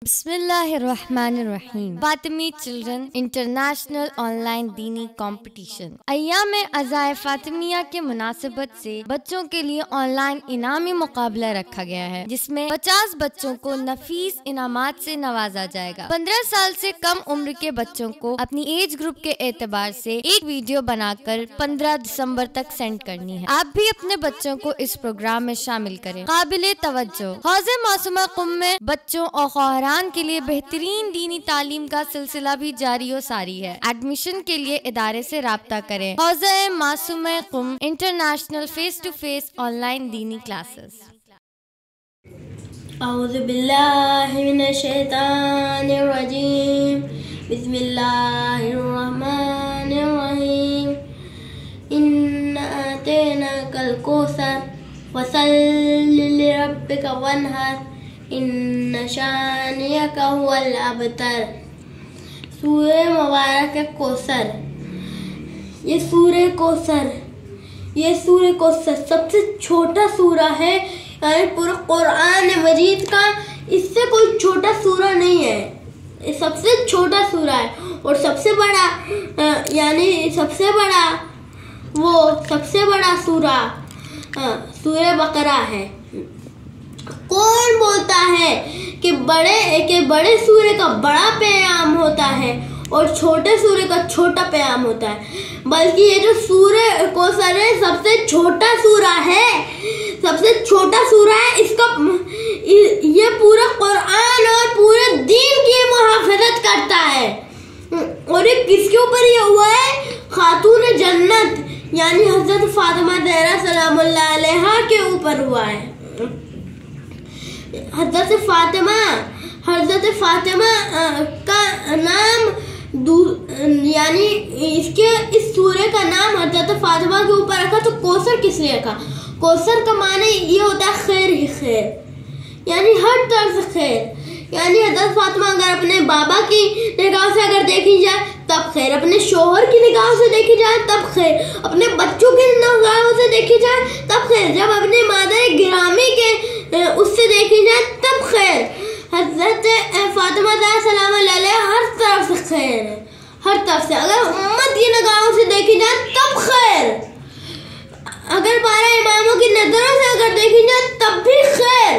बिस्मिल्लाहिर्रहमानिर्रहीम। Fatmi children international online दीनी competition अय्याम अज़ाए फातिमिया के मुनासिबत से बच्चों के लिए ऑनलाइन इनामी मुकाबला रखा गया है, जिसमें 50 बच्चों को नफीस इनामात से नवाजा जाएगा। 15 साल से कम उम्र के बच्चों को अपनी एज ग्रुप के एतबार से एक वीडियो बनाकर 15 दिसंबर तक सेंड करनी है। आप भी अपने बच्चों को इस प्रोग्राम में शामिल करें। काबिले तवज्जो हौज़े मासूमा कुम में बच्चों और ख़ुरान के लिए बेहतरीन दीनी तालीम का सिलसिला भी जारी और सारी है। एडमिशन के लिए इदारे से राब्ता करें। हौज़े मासूमा Qom international face to face online दीनी क्लासेस। औज़ु बिल्लाहि मिनश शैतानिर रजीम। बिस्मिल्लाहिर रहमानिर रहीम। इन्ना अतैनाकल कौसर फसल्लि लिरब्बिका वन्हर इन्ना शानियका हुवल अबतर। सूरे मुबारक कौसर। ये सूरे कौसर सबसे छोटा सूरा है, यानी पूरा कुरान मजीद का इससे कोई छोटा सूरा नहीं है। ये सबसे छोटा सूरा है और सबसे बड़ा सूरा सूरे बकरा है। कौन बोलता है कि बड़े सूर्य का बड़ा पैगाम होता है और छोटे सूर्य का छोटा पैगाम होता है, बल्कि ये जो सूर्य कौसर है सबसे छोटा सूरा है। इसका ये पूरा कुरान और पूरे दीन की मुहाफिजत करता है। और ये किसके ऊपर ये हुआ है? खातून जन्नत यानी हजरत फातिमा ज़हरा सलामुल्लाह अलैहा के ऊपर हुआ है। हज़रत फातिमा का नाम यानी इस सूर्य का नाम हज़रत फातिमा के ऊपर रखा, तो कौसर किस लिए रखा? कौसर का माने ये होता है खैर ही खैर, यानी हर तरफ से खैर। यानी हज़रत फातिमा अगर अपने बाबा की निगाह से अगर देखी जाए तब खैर, अपने शोहर की निगाह से देखी जाए तब खैर, अपने बच्चों की निगाहों से देखी जाए तब खैर, जब अपने मादर गिरामी के उससे देखी जाए तब खैर। हज़रत फातिमा सलामुल्लाह अलैहा हर तरफ से खैर है, हर तरफ से। अगर उम्मत की निगाहों से देखी जाए तब खैर, अगर 12 इमामों की नजरों से अगर देखी जाए तब भी खैर।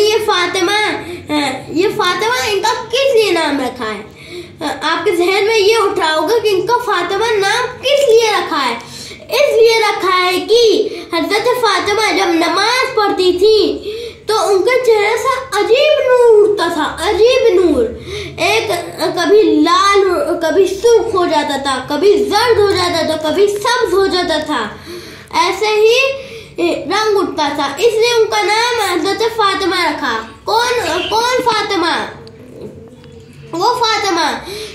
ये फातिमा इनका किस लिए नाम रखा है? आपके जहन में ये उठ रहा होगा कि इनका फातिमा नाम किस लिए रखा है। इसलिए रखा है कि हज़रत फातिमा जब नमाज पढ़ती थी तो उनके चेहरे से अजीब नूर उठता था, अजीब नूर। एक कभी लाल, कभी सुर्ख हो जाता था, कभी जर्द हो जाता था, कभी सब्ज हो जाता था, ऐसे ही रंग उठता था। इसलिए उनका नाम हज़रत फातिमा रखा। कौन फातिमा? वो फातिमा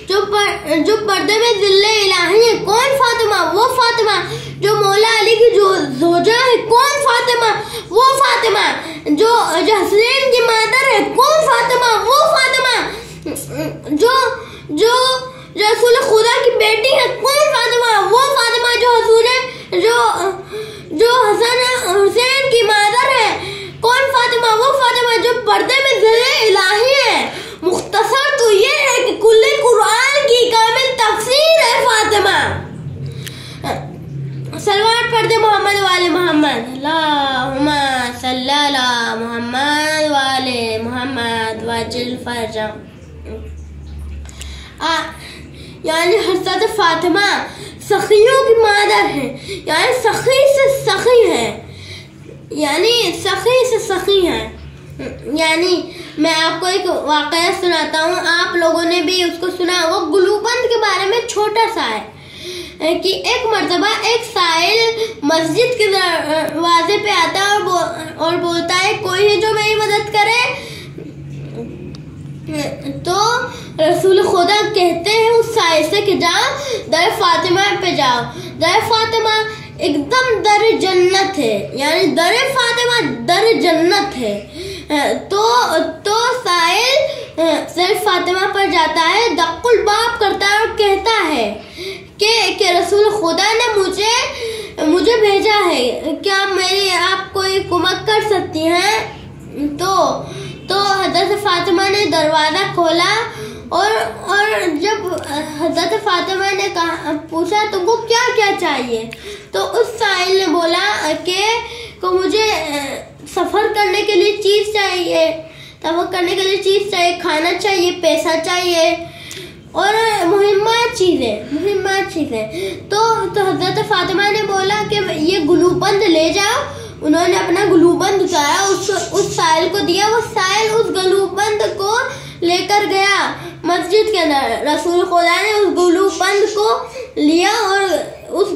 जो पर्दे में जिल्ले इलाही है। कौन फातिमा? वो फातिमा जो मौला अली की जोजा है। कौन फातिमा? वो फातिमा जो हसनैन की मादर है। कौन फातिमा? वो फातिमा जो रसूल खुदा की बेटी है। कौन फातिमा? वो फातिमा जो हसन हुसैन की मादर है। कौन फातिमा? वो फातिमा जो पर्दे में जिल्ले इलाही है। मुख्तसर तो ये है कि कुल्ले कुरान की कामिल तफसीर है फातिमा। सलवार पढ़ दे मोहम्मद वाले मोहम्मद, अल्लाहुम्मा सल्ली अला मोहम्मद वाले मोहम्मद वजिल फरजा। यानी हज़रत फातिमा सखियों की मादर है, यानी सखी से सखी है, यानी सखी से सखी है। यानी मैं आपको एक वाक़या सुनाता हूँ, आप लोगों ने भी उसको सुना होगा। गुलूबंद के बारे में छोटा सा है कि एक मर्तबा एक साइल मस्जिद के दरवाजे पे आता है और बोलता है कोई है जो मेरी मदद करे। तो रसूल खुदा कहते हैं उस साइल से कि जाओ दर फातिमा पे जाओ। दर फातिमा एकदम दर जन्नत है, यानी दर फातिमा दर जन्नत है। तो साइल सिर्फ फातिमा पर जाता है, दक्कुल बाप करता है और कहता है कि रसूल खुदा ने मुझे भेजा है, क्या मेरी आप कोई कुमक कर सकती हैं? तो हज़रत फातिमा ने दरवाज़ा खोला और जब हज़रत फातिमा ने पूछा तुमको क्या क्या चाहिए, तो उस साइल ने बोला कि मुझे सफ़र करने के लिए चीज़ चाहिए, खाना चाहिए, पैसा चाहिए और मुहिम्मत चीज़ें। तो हज़रत फातिमा ने बोला कि ये गुलूबंद ले जाओ। उन्होंने अपना गुलूबंद उतारा, उस साइल को दिया। वो साइल उस गुलूबंद को लेकर गया मस्जिद के अंदर। रसूल खुदा ने उस गुलूबंद को लिया और उस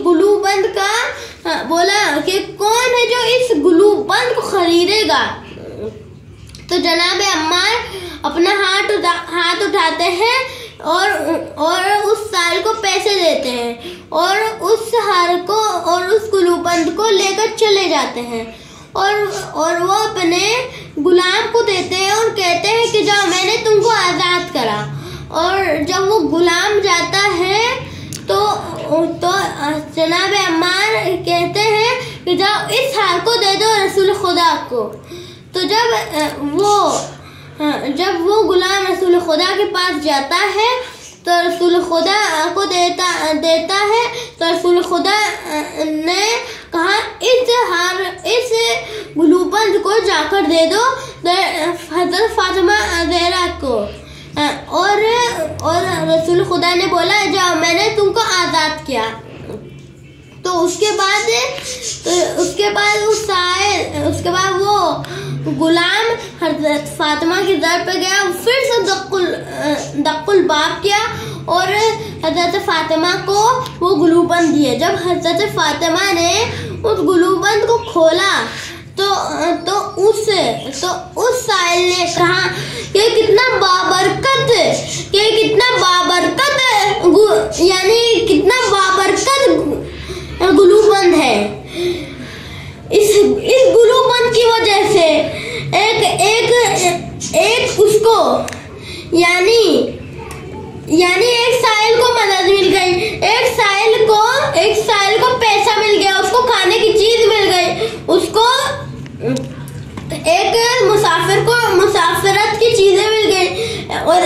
गुलूबंद का बोला कि कौन है जो इस गुलूबंद को खरीदेगा। तो जनाब अम्मार अपना हाथ उठाते हैं और उस साल को पैसे देते हैं और उस हार को और उस गुलूबंद को लेकर चले जाते हैं और वो अपने गुलाम को देते हैं और कहते हैं कि जाओ, मैंने तुमको आज़ाद करा। और जब वो गुलाम जाता है तो जनाब अम्मार कहते हैं कि जाओ, इस हार को दे दो रसूल खुदा को। तो जब वो गुलाम रसूल खुदा के पास जाता है तो रसूल खुदा को देता है। तो रसूल खुदा ने कहा, इस गुलूबंद को जाकर दे दो हज़रत फातिमा ज़हरा को। और रसूल खुदा ने बोला, जाओ, मैंने तुमको आज़ाद किया। तो उसके बाद वो गुलाम हज़रत फातिमा के दर पे गया, फिर से दक्कुल बाब किया और हज़रत फातिमा को वो गुलूबंद दिए। जब हज़रत फातिमा ने उस गुलूबंद को खोला तो उस साइल ने कहा कि कितना बाबरकत यानी कितना बाबरकत गुलूबंद है। इस गुलूबंद की वजह से एक उसको यानी एक साइल को मदद मिल गई, एक साइल को पैसा मिल गया, उसको खाने की चीज मिल गई, उसको एक मुसाफिर को मुसाफिरत की चीजें मिल गई और